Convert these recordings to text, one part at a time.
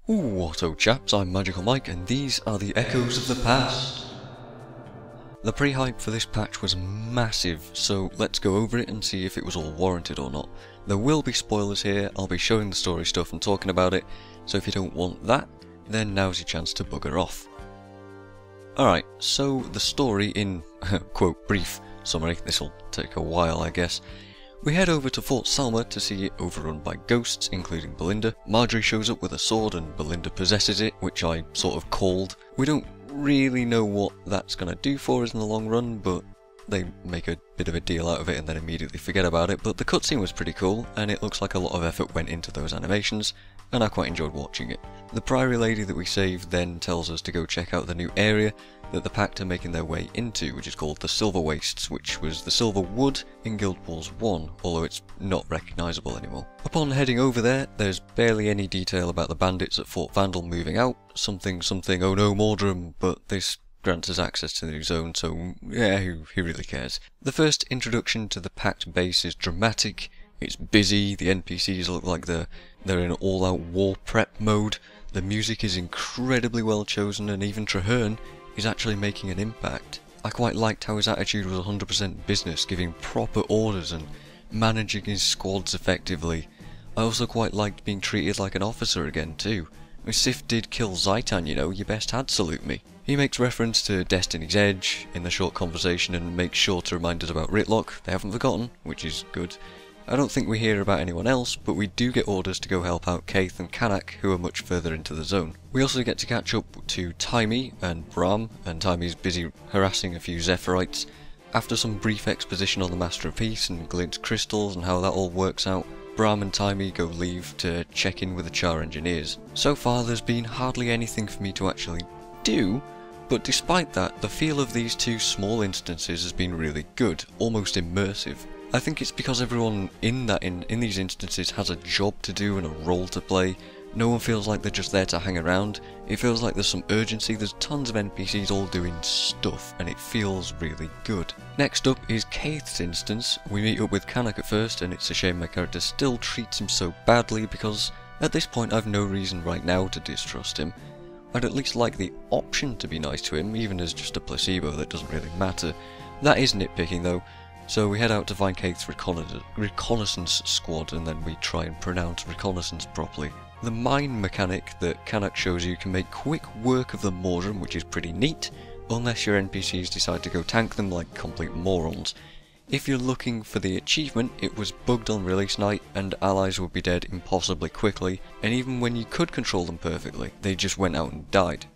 What up chaps, I'm MagicalMike and these are the echoes of the past. The pre-hype for this patch was massive, so let's go over it and see if it was all warranted or not. There will be spoilers here, I'll be showing the story stuff and talking about it, so if you don't want that, then now's your chance to bugger off. Alright, so the story in, quote, brief summary, this'll take a while I guess. We head over to Fort Salma to see it overrun by ghosts, including Belinda. Marjorie shows up with a sword and Belinda possesses it, which I sort of called. We don't really know what that's going to do for us in the long run, but they make a bit of a deal out of it and then immediately forget about it. But the cutscene was pretty cool, and it looks like a lot of effort went into those animations, and I quite enjoyed watching it. The Priory lady that we saved then tells us to go check out the new area that the Pact are making their way into, which is called the Silver Wastes, which was the Silver Wood in Guild Wars 1, although it's not recognisable anymore. Upon heading over there, there's barely any detail about the bandits at Fort Vandal moving out, something, oh no Mordrum, but this grants us access to the new zone, so yeah, who really cares? The first introduction to the Pact base is dramatic, it's busy, the NPCs look like they're in all-out war prep mode, the music is incredibly well chosen, and even Traherne is actually making an impact. I quite liked how his attitude was 100% business, giving proper orders and managing his squads effectively. I also quite liked being treated like an officer again too. If Sif did kill Zaitan, you know, you best had salute me. He makes reference to Destiny's Edge in the short conversation and makes sure to remind us about Ritlock. They haven't forgotten, which is good. I don't think we hear about anyone else, but we do get orders to go help out Caithe and Kanak, who are much further into the zone. We also get to catch up to Taimi and Brahm, and Taimi's busy harassing a few Zephyrites. After some brief exposition on the Master of Peace and Glint crystals and how that all works out, Brahm and Taimi go leave to check in with the Char engineers. So far there's been hardly anything for me to actually do, but despite that, the feel of these two small instances has been really good, almost immersive. I think it's because everyone in these instances has a job to do and a role to play. No one feels like they're just there to hang around. It feels like there's some urgency, there's tons of NPCs all doing stuff, and it feels really good. Next up is Caithe's instance. We meet up with Kanak at first, and it's a shame my character still treats him so badly because at this point I've no reason right now to distrust him. I'd at least like the option to be nice to him, even as just a placebo that doesn't really matter. That is nitpicking though. So we head out to find Caithe's reconnaissance squad, and then we try and pronounce reconnaissance properly. The mine mechanic that Kanak shows you can make quick work of the Mordrum, which is pretty neat, unless your NPCs decide to go tank them like complete morons. If you're looking for the achievement, it was bugged on release night, and allies would be dead impossibly quickly, and even when you could control them perfectly, they just went out and died.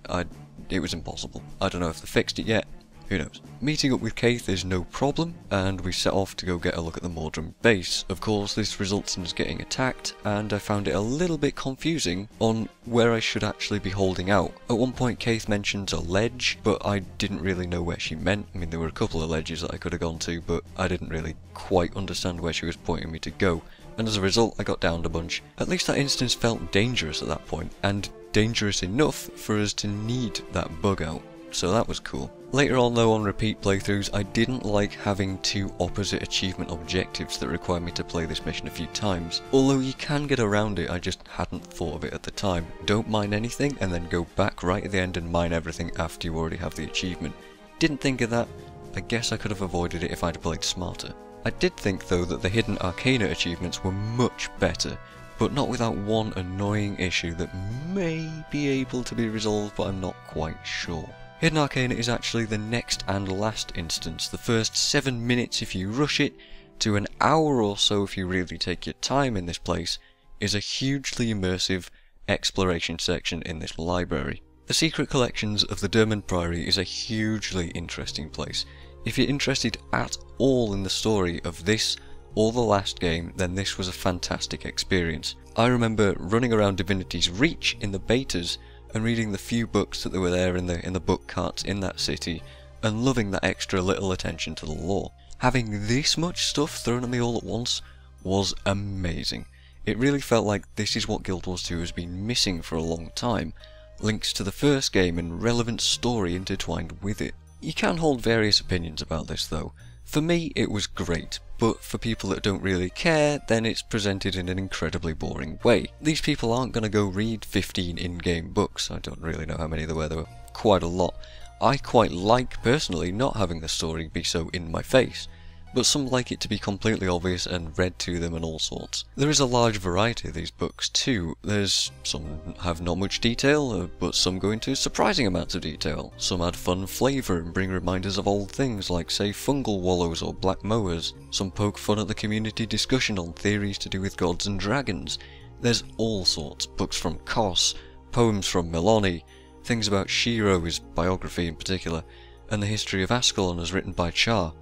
It was impossible. I don't know if they fixed it yet. Who knows? Meeting up with Caithe is no problem, and we set off to go get a look at the Mordrum base. Of course, this results in us getting attacked, and I found it a little bit confusing on where I should actually be holding out. At one point, Caithe mentions a ledge, but I didn't really know where she meant. I mean, there were a couple of ledges that I could have gone to, but I didn't really quite understand where she was pointing me to go, and as a result, I got downed a bunch. At least that instance felt dangerous at that point, and dangerous enough for us to need that bug out. So that was cool. Later on though, on repeat playthroughs, I didn't like having two opposite achievement objectives that require me to play this mission a few times. Although you can get around it, I just hadn't thought of it at the time. Don't mine anything and then go back right at the end and mine everything after you already have the achievement. Didn't think of that. I guess I could have avoided it if I'd played smarter. I did think though that the hidden Arcana achievements were much better, but not without one annoying issue that may be able to be resolved, but I'm not quite sure. Hidden Arcana is actually the next and last instance. The first 7 minutes if you rush it, to an hour or so if you really take your time in this place, is a hugely immersive exploration section in this library. The secret collections of the Derman Priory is a hugely interesting place. If you're interested at all in the story of this or the last game, then this was a fantastic experience. I remember running around Divinity's Reach in the betas and reading the few books that were there in the book carts in that city, and loving that extra little attention to the lore. Having this much stuff thrown at me all at once was amazing. It really felt like this is what Guild Wars 2 has been missing for a long time, links to the first game and relevant story intertwined with it. You can hold various opinions about this though. For me, it was great, but for people that don't really care, then it's presented in an incredibly boring way. These people aren't going to go read 15 in-game books. I don't really know how many there were quite a lot. I quite like, personally, not having the story be so in my face, but some like it to be completely obvious and read to them and all sorts. There is a large variety of these books too. There's some have not much detail, but some go into surprising amounts of detail. Some add fun flavour and bring reminders of old things like, say, fungal wallows or black mowers. Some poke fun at the community discussion on theories to do with gods and dragons. There's all sorts, books from Kos, poems from Meloni, things about Shiro, his biography in particular, and the history of Ascalon as written by Char.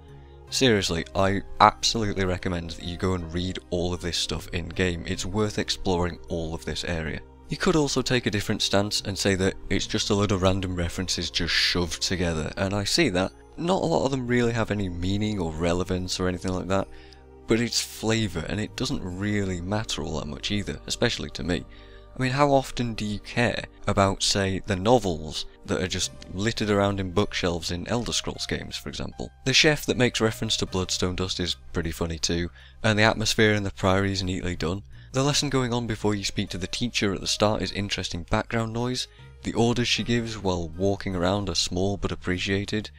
Seriously, I absolutely recommend that you go and read all of this stuff in-game. It's worth exploring all of this area. You could also take a different stance and say that it's just a load of random references just shoved together, and I see that. Not a lot of them really have any meaning or relevance or anything like that, but it's flavour, and it doesn't really matter all that much either, especially to me. I mean, how often do you care about, say, the novels that are just littered around in bookshelves in Elder Scrolls games, for example? The chef that makes reference to Bloodstone Dust is pretty funny too, and the atmosphere in the Priory is neatly done. The lesson going on before you speak to the teacher at the start is interesting background noise. The orders she gives while walking around are small but appreciated.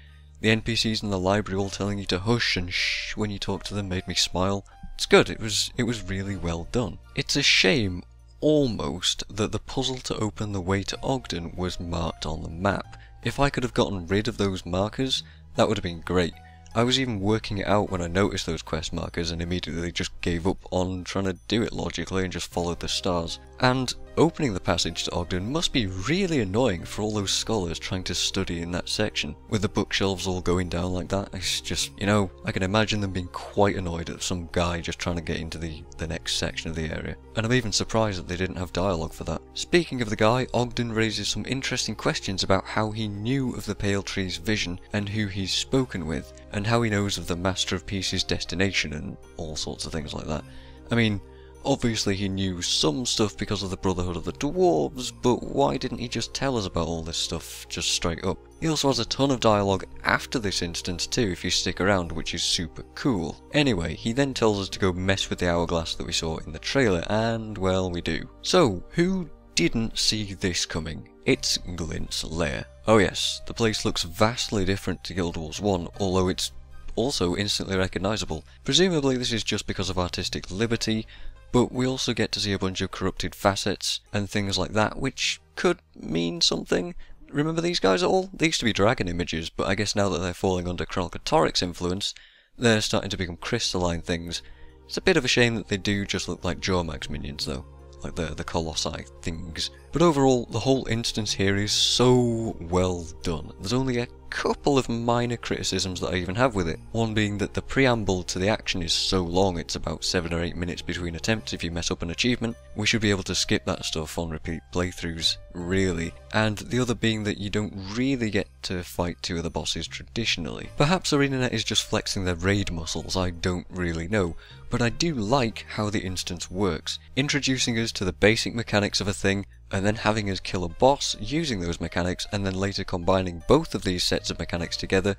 The NPCs in the library all telling you to hush and shh when you talk to them made me smile. It's good, it was really well done. It's a shame, almost, that the puzzle to open the way to Ogden was marked on the map. If I could have gotten rid of those markers, that would have been great. I was even working it out when I noticed those quest markers and immediately just gave up on trying to do it logically and just followed the stars. And opening the passage to Ogden must be really annoying for all those scholars trying to study in that section, with the bookshelves all going down like that. It's just, you know, I can imagine them being quite annoyed at some guy just trying to get into the next section of the area. And I'm even surprised that they didn't have dialogue for that. Speaking of the guy, Ogden raises some interesting questions about how he knew of the Pale Tree's vision and who he's spoken with, and how he knows of the Master of Peace's destination and all sorts of things like that. I mean, obviously he knew some stuff because of the Brotherhood of the Dwarves, but why didn't he just tell us about all this stuff just straight up? He also has a ton of dialogue after this instance too if you stick around, which is super cool. Anyway, he then tells us to go mess with the hourglass that we saw in the trailer, and well, we do. So, who didn't see this coming? It's Glint's lair. Oh yes, the place looks vastly different to Guild Wars 1, although it's also instantly recognisable. Presumably this is just because of artistic liberty, but we also get to see a bunch of corrupted facets and things like that, which could mean something. Remember these guys at all? They used to be dragon images, but I guess now that they're falling under Kralkatoric's influence, they're starting to become crystalline things. It's a bit of a shame that they do just look like Jormag's minions though, like the Colossi things. But overall, the whole instance here is so well done. There's only a couple of minor criticisms that I even have with it. One being that the preamble to the action is so long, it's about 7 or 8 minutes between attempts if you mess up an achievement. We should be able to skip that stuff on repeat playthroughs, really. And the other being that you don't really get to fight 2 of the bosses traditionally. Perhaps ArenaNet is just flexing their raid muscles, I don't really know. But I do like how the instance works, introducing us to the basic mechanics of a thing, and then having us kill a boss using those mechanics, and then later combining both of these sets of mechanics together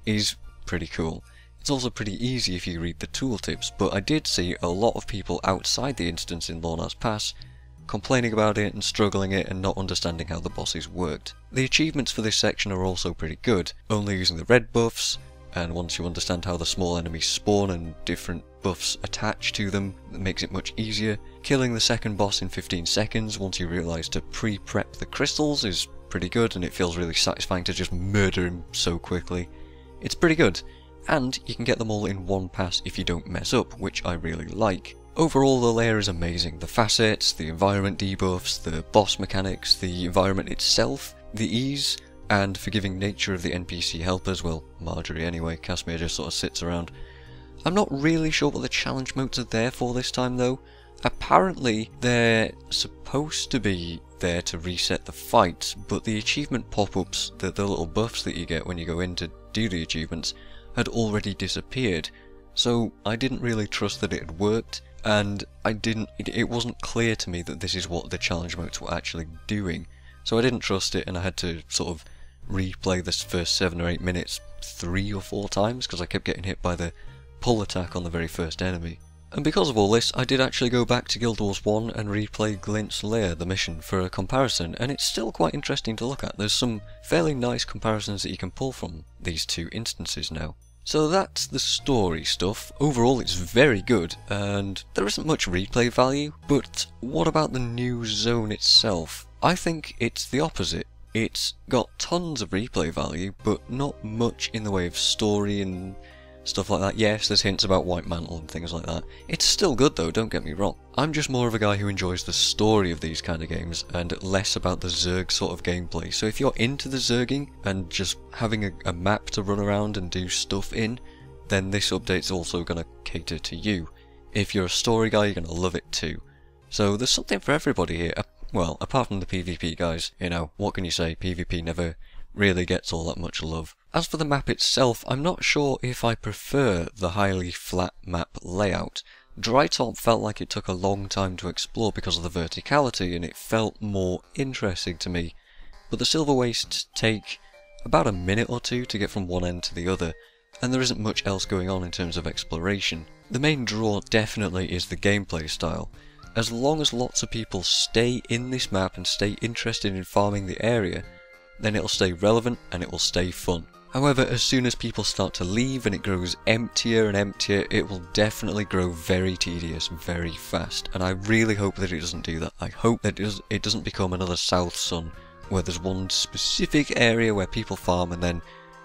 is pretty cool. It's also pretty easy if you read the tooltips, but I did see a lot of people outside the instance in Lorna's Pass complaining about it and struggling it and not understanding how the bosses worked. The achievements for this section are also pretty good, only using the red buffs, and once you understand how the small enemies spawn and different buffs attach to them, it makes it much easier. Killing the second boss in 15 seconds once you realise to pre-prep the crystals is pretty good, and it feels really satisfying to just murder him so quickly. It's pretty good, and you can get them all in one pass if you don't mess up, which I really like. Overall, the lair is amazing. The facets, the environment debuffs, the boss mechanics, the environment itself, the ease and forgiving nature of the NPC helpers, well, Marjorie anyway, Casimir just sort of sits around. I'm not really sure what the challenge modes are there for this time though. Apparently they're supposed to be there to reset the fight, but the achievement pop-ups, the little buffs that you get when you go in to do the achievements, had already disappeared. So I didn't really trust that it had worked, and it wasn't clear to me that this is what the challenge modes were actually doing. So I didn't trust it, and I had to sort of replay this first 7 or 8 minutes 3 or 4 times because I kept getting hit by the pull attack on the very first enemy. And because of all this, I did actually go back to Guild Wars 1 and replay Glint's Lair, the mission, for a comparison, and it's still quite interesting to look at. There's some fairly nice comparisons that you can pull from these two instances now. So that's the story stuff. Overall it's very good, and there isn't much replay value, but what about the new zone itself? I think it's the opposite. It's got tons of replay value, but not much in the way of story and stuff like that. Yes, there's hints about White Mantle and things like that. It's still good though, don't get me wrong. I'm just more of a guy who enjoys the story of these kind of games and less about the Zerg sort of gameplay. So if you're into the Zerging and just having a map to run around and do stuff in, then this update's also going to cater to you. If you're a story guy, you're going to love it too. So there's something for everybody here. Well, apart from the PvP guys, you know, what can you say, PvP never really gets all that much love. As for the map itself, I'm not sure if I prefer the highly flat map layout. Drytop felt like it took a long time to explore because of the verticality, and it felt more interesting to me. But the Silver Wastes take about a minute or two to get from one end to the other, and there isn't much else going on in terms of exploration. The main draw definitely is the gameplay style. As long as lots of people stay in this map and stay interested in farming the area, then it'll stay relevant and it will stay fun. However, as soon as people start to leave and it grows emptier and emptier, it will definitely grow very tedious very fast, and I really hope that it doesn't do that. I hope that it doesn't become another South Sun, where there's one specific area where people farm and then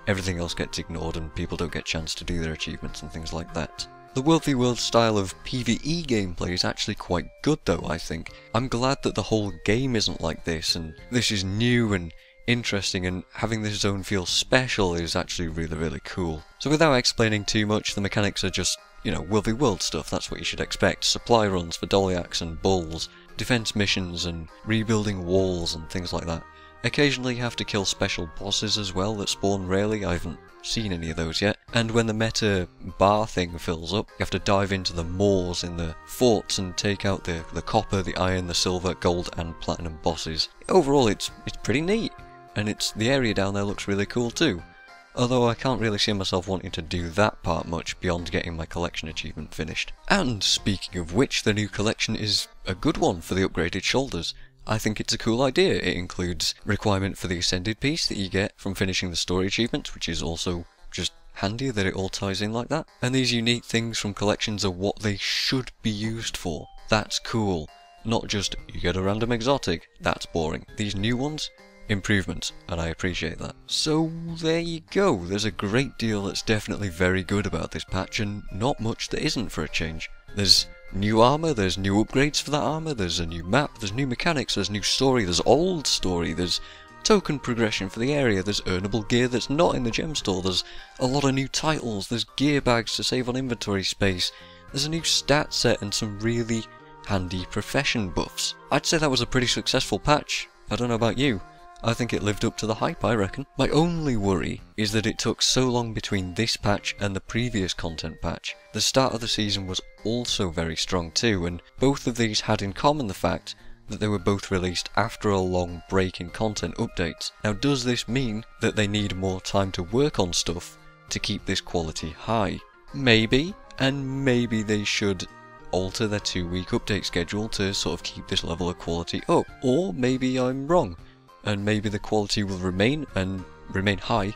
everything else gets ignored and people don't get a chance to do their achievements and things like that. The World v World style of PvE gameplay is actually quite good though, I think. I'm glad that the whole game isn't like this, and this is new and interesting, and having this zone feel special is actually really cool. So without explaining too much, the mechanics are just, you know, World v World stuff. That's what you should expect. Supply runs for Doliacs and Bulls, defense missions and rebuilding walls and things like that. Occasionally you have to kill special bosses as well that spawn rarely. I haven't seen any of those yet. And when the meta bar thing fills up, you have to dive into the moors in the forts and take out the copper, the iron, the silver, gold and platinum bosses. Overall it's pretty neat. And the area down there looks really cool too. Although I can't really see myself wanting to do that part much beyond getting my collection achievement finished. And speaking of which, the new collection is a good one for the upgraded shoulders. I think it's a cool idea. It includes requirement for the Ascended piece that you get from finishing the story achievement, which is also just handy that it all ties in like that. And these unique things from collections are what they should be used for. That's cool. Not just, you get a random exotic, that's boring. These new ones, improvements, and I appreciate that. So there you go. There's a great deal that's definitely very good about this patch, and not much that isn't for a change. There's new armour, there's new upgrades for that armour, there's a new map, there's new mechanics, there's new story, there's old story, there's token progression for the area, there's earnable gear that's not in the gem store, there's a lot of new titles, there's gear bags to save on inventory space, there's a new stat set and some really handy profession buffs. I'd say that was a pretty successful patch. I don't know about you. I think it lived up to the hype, I reckon. My only worry is that it took so long between this patch and the previous content patch. The start of the season was also very strong too, and both of these had in common the fact that they were both released after a long break in content updates. Now, does this mean that they need more time to work on stuff to keep this quality high? Maybe, and maybe they should alter their 2-week update schedule to sort of keep this level of quality up. Or maybe I'm wrong, and maybe the quality will remain high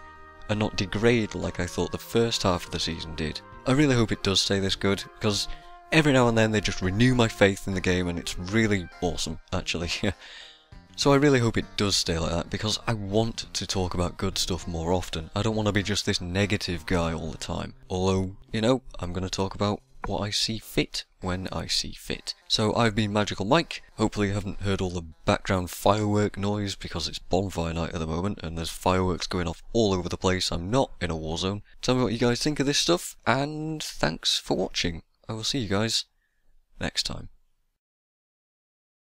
and not degrade like I thought the first half of the season did. I really hope it does stay this good, because every now and then they just renew my faith in the game, and it's really awesome, actually. So I really hope it does stay like that, because I want to talk about good stuff more often. I don't want to be just this negative guy all the time. Although, you know, I'm going to talk about what I see fit when I see fit. So I've been MagicalMike. Hopefully you haven't heard all the background firework noise because it's bonfire night at the moment and there's fireworks going off all over the place. I'm not in a war zone. Tell me what you guys think of this stuff, and thanks for watching. I will see you guys next time.